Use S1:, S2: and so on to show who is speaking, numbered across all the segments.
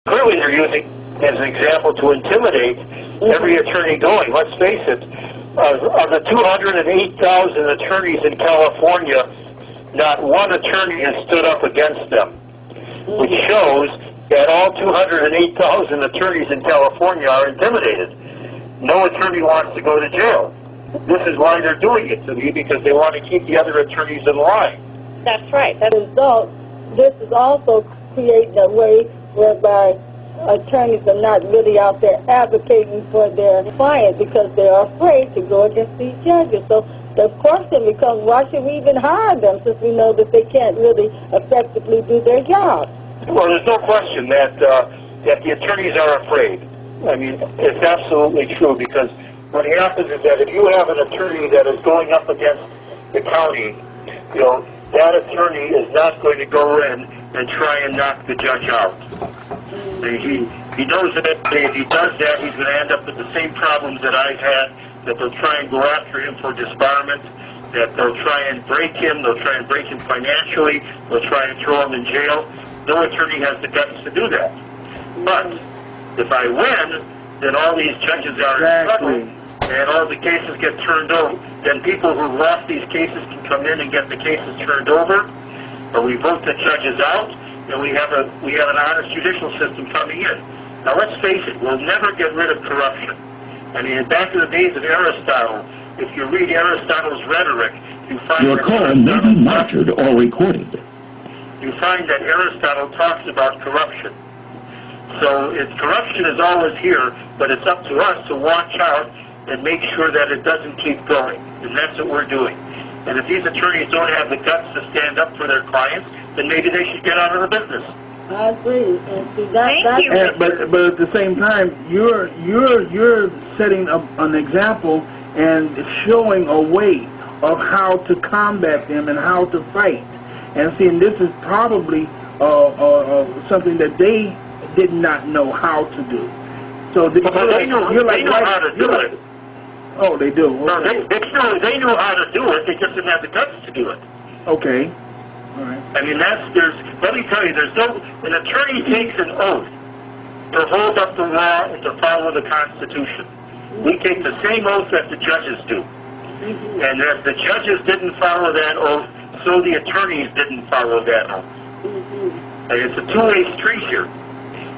S1: Clearly they're using as an example to intimidate every attorney going. Let's face it, of the 208,000 attorneys in California, not one attorney has stood up against them, which shows that all 208,000 attorneys in California are intimidated. No attorney wants to go to jail. This is why they're doing it to me, because they want to keep the other attorneys in line.
S2: That's right.
S3: As a result, this is also creating a way whereby attorneys are not really out there advocating for their client because they're afraid to go against these judges. So the question becomes, why should we even hire them since we know that they can't really effectively do their job?
S1: Well, there's no question that that the attorneys are afraid. I mean, it's absolutely true, because what happens is that if you have an attorney that is going up against the county, you know, that attorney is not going to go in and try and knock the judge out. He knows that if he does that, he's going to end up with the same problems that I've had, that they'll try and go after him for disbarment, that they'll try and break him, they'll try and break him financially, they'll try and throw him in jail. No attorney has the guts to do that. But if I win, then all these judges are in trouble, and all the cases get turned over. Then people who lost these cases can come in and get the cases turned over, or we vote the judges out, and we have an honest judicial system coming in. Now let's face it, we'll never get rid of corruption. I mean, back in the days of Aristotle, if you read Aristotle's rhetoric, you find
S4: your call may be monitored or recorded.
S1: You find that Aristotle talks about corruption. So corruption is always here, but it's up to us to watch out and make sure that it doesn't keep going. And that's what we're doing. And if these attorneys don't have the guts to stand up for their clients, then maybe they should get out of the business.
S3: I agree. And see,
S2: Thank you.
S5: But at the same time, you're setting up an example and showing a way of how to combat them and how to fight. And see, and this is probably something that they did not know how to do. So
S1: they know how to do it.
S5: Oh, they do. Okay.
S1: No, they know how to do it. They just didn't have the guts to do it.
S5: Okay. All right.
S1: I mean, let me tell you, an attorney takes an oath to hold up the law and to follow the Constitution. We take the same oath that the judges do. And if the judges didn't follow that oath, so the attorneys didn't follow that oath. And it's a two-way street here.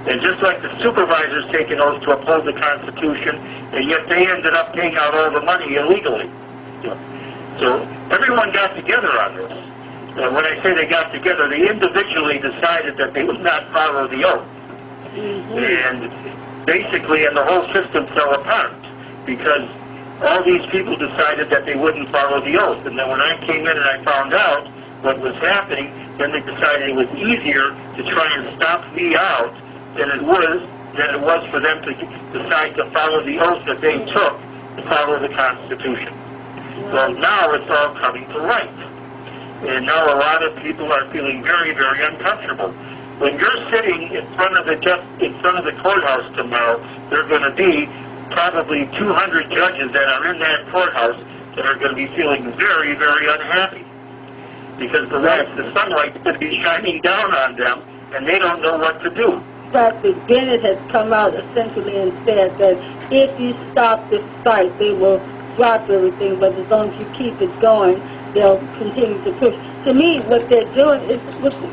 S1: And just like the supervisors take an oath to uphold the Constitution, and yet they ended up paying out all the money illegally. So everyone got together on this. And when I say they got together, they individually decided that they would not follow the oath. And basically, and the whole system fell apart, because all these people decided that they wouldn't follow the oath. And then when I came in and I found out what was happening, then they decided it was easier to try and stop me out than it was for them to decide to follow the oath that they took to follow the Constitution. Well, now it's all coming to light. And now a lot of people are feeling very, very uncomfortable. When you're sitting in front of the courthouse tomorrow, there are going to be probably 200 judges that are in that courthouse that are going to be feeling very, very unhappy, because the sunlight is going to be shining down on them, and they don't know what to do.
S3: In fact, Bennett has come out essentially and said that if you stop this fight, they will drop everything, but as long as you keep it going, they'll continue to push. To me, what they're doing is,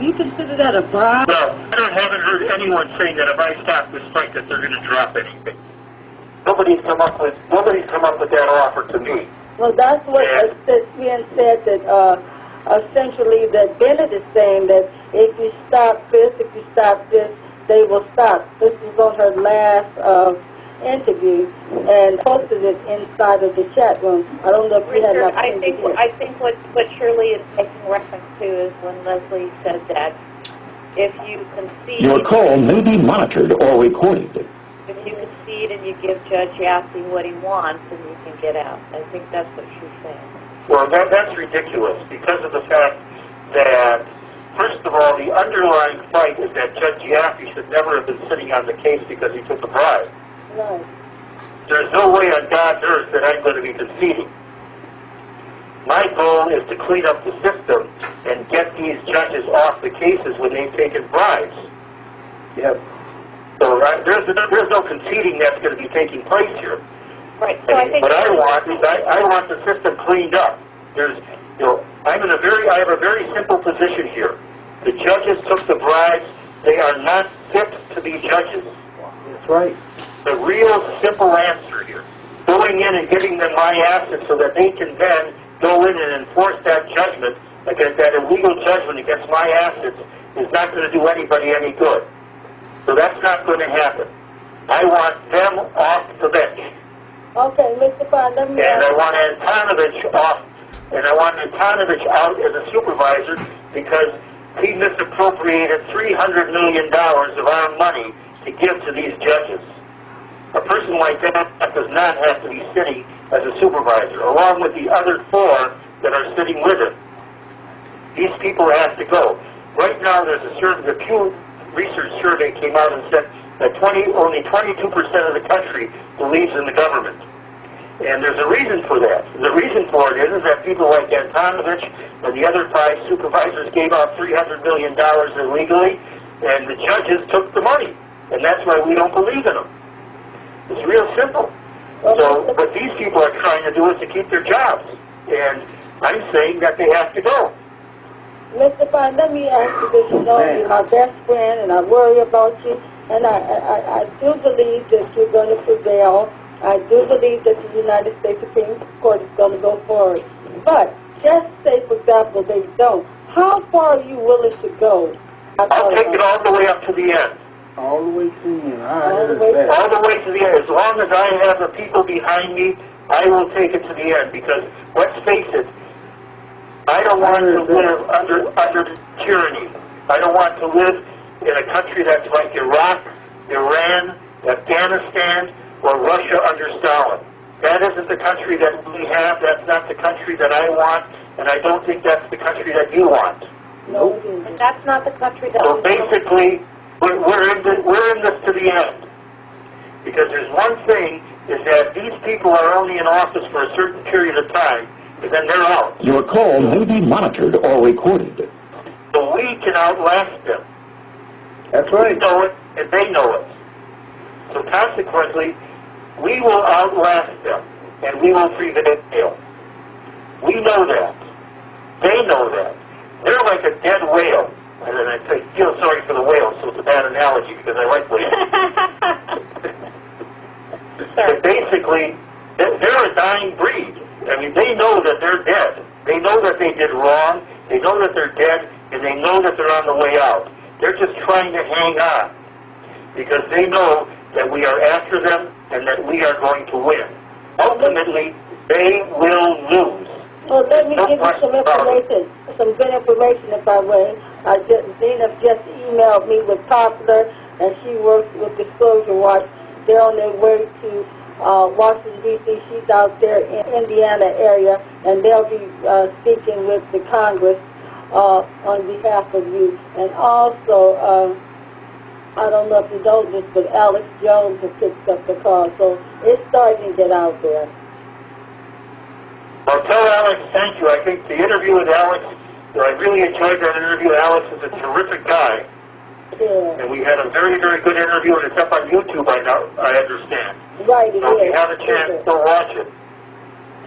S3: you consider that a bribe?
S1: Well, I haven't heard anyone saying that if I stop this fight that they're going to drop anything. Nobody's come up with that offer to me.
S3: Well, that's what it's being said, that essentially that Bennett is saying that if you stop this, they will stop. This was on her last interview and posted it inside of the chat room. I don't know if you had enough.
S2: I think what Shirley is making reference to is when Leslie said that if you concede...
S4: Your call may be monitored or recorded.
S2: If you concede and you give Judge Yaffe what he wants, then you can get out. I think that's what she's saying.
S1: Well, that's ridiculous, because of the fact that, first of all, the underlying fight is that Judge Yaffe should never have been sitting on the case because he took a bribe.
S3: Right.
S1: There's no way on God's earth that I'm going to be conceding. My goal is to clean up the system and get these judges off the cases when they've taken bribes.
S5: Yep.
S1: So there's no conceding that's going to be taking place here.
S2: Right. So I think
S1: What I want is I want the system cleaned up. I have a very simple position here. The judges took the bribes. They are not fit to be judges.
S5: That's right.
S1: The real simple answer here. Going in and giving them my assets so that they can then go in and enforce that judgment against that illegal judgment against my assets is not going to do anybody any good. So that's not going to happen. I want them off the bench.
S3: Okay, Mr. Fine, let me
S1: And
S3: ask
S1: I want Antonovich off, and I want Antonovich out as a supervisor because he misappropriated $300 million of our money to give to these judges. A person like that does not have to be sitting as a supervisor, along with the other four that are sitting with him. These people have to go. Right now, there's the Pew Research survey came out and said that only 22% of the country believes in the government. And there's a reason for that. The reason for it is that people like Antonovich and the other five supervisors gave out $300 million illegally, and the judges took the money. And that's why we don't believe in them. It's real simple. So what these people are trying to do is to keep their jobs. And I'm saying that they have to go.
S3: Mr. Fine, let me ask you this. You know, you're my best friend, and I worry about you. And I do believe that you're going to prevail. I do believe that the United States Supreme Court is going to go forward. But just say, for example, they don't. How far are you willing to go?
S1: I'll take it all the way up to the end.
S5: All the way to the end.
S3: All the way
S1: All the way to the end. As long as I have the people behind me, I will take it to the end. Because, let's face it, I don't want to live under tyranny. I don't want to live in a country that's like Iraq, Iran, Afghanistan, or Russia under Stalin. That isn't the country that we have. That's not the country that I want, and I don't think that's the country that you want.
S3: No,
S2: and that's not the country that
S1: So
S2: we want.
S1: basically, we're in this to the end. Because there's one thing, is that these people are only in office for a certain period of time, and then they're out.
S4: Your call may be monitored or recorded.
S1: So we can outlast them.
S5: That's
S1: We
S5: right.
S1: know it, and they know it. So consequently, we will outlast them, and we will prevail. We know that. They know that. They're like a dead whale. And then I feel sorry for the whales, so it's a bad analogy because I like whales. But basically, they're a dying breed. I mean, they know that they're dead. They know that they did wrong. They know that they're dead, and they know that they're on the way out. They're just trying to hang on because they know that we are after them and that we are going to win. Ultimately, they will lose.
S3: Well, let me give you some information, some good information, if I may. Zena just emailed me with Popular, and she works with Disclosure Watch. They're on their way to Washington, D.C. She's out there in Indiana area, and they'll be speaking with the Congress on behalf of you. And also, I don't know if you know this, but Alex Jones has picked up the call, so it's starting to get out there.
S1: Well, tell Alex thank you. I think the interview with Alex, I really enjoyed that interview. Alex is a terrific guy.
S3: Yeah.
S1: And we had a very, very good interview, and it's up on YouTube right now, I understand.
S3: Right, it
S1: So if
S3: is.
S1: you have a chance, go watch it.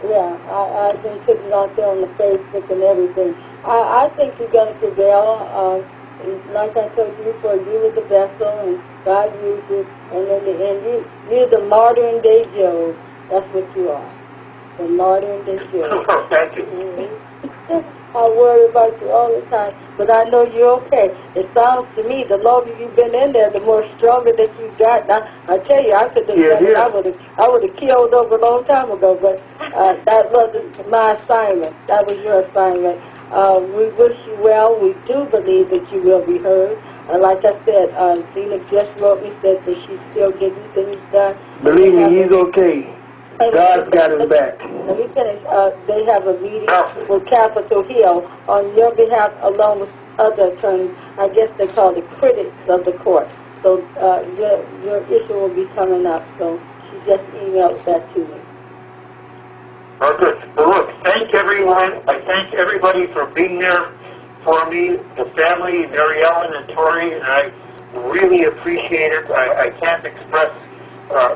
S3: Yeah, I've been putting it out there on the Facebook and everything. I think you're going to prevail. Like I told you before, you were the vessel, and God used you. And in the end, you're the modern day Job. That's what you are. The modern day Job.
S1: Well, thank you.
S3: I worry about you all the time, but I know you're okay. It sounds to me, the longer you've been in there, the more stronger that you got. Now, I tell you, I could have done it. I would have killed over a long time ago, but that wasn't my assignment. That was your assignment. We wish you well. We do believe that you will be heard. Like I said, Zena just wrote me, said that she's still getting things done.
S5: Believe me, he's okay. God's got his back.
S3: Let me finish. They have a meeting with Capitol Hill on your behalf, along with other attorneys. I guess they call the critics of the court. So your issue will be coming up. So she just emailed that to me.
S1: Well, good. Well, look, thank everyone. I thank everybody for being there for me, the family, Mary Ellen and Tori, and I really appreciate it. I can't express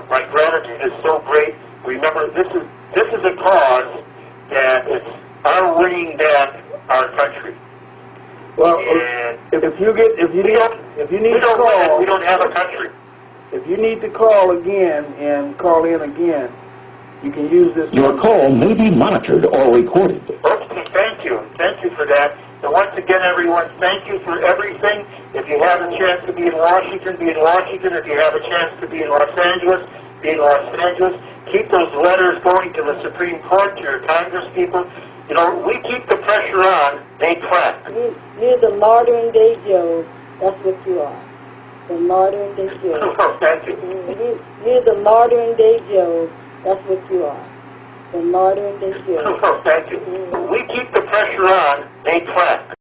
S1: my gratitude. It's so great. Remember, this is a cause that it's our winning back our country.
S5: Well,
S1: And
S5: if you need
S1: we
S5: to
S1: don't win it,
S5: call,
S1: we don't have a country.
S5: if you need to call again and call in again, you can use this.
S4: Your call may be monitored or recorded.
S1: Okay, thank you. Thank you for that. And once again, everyone, thank you for everything. If you have a chance to be in Washington, be in Washington. If you have a chance to be in Los Angeles, be in Los Angeles. Keep those letters going to the Supreme Court, to your Congress people. You know, we keep the pressure on, they clap.
S3: You're the modern day Joe. That's what you are. The modern day Joe.
S1: Oh, thank you.
S3: You're the modern day Joe. That's what you are. The modern day Joe.
S1: Oh, thank you. We keep the pressure on, they clap.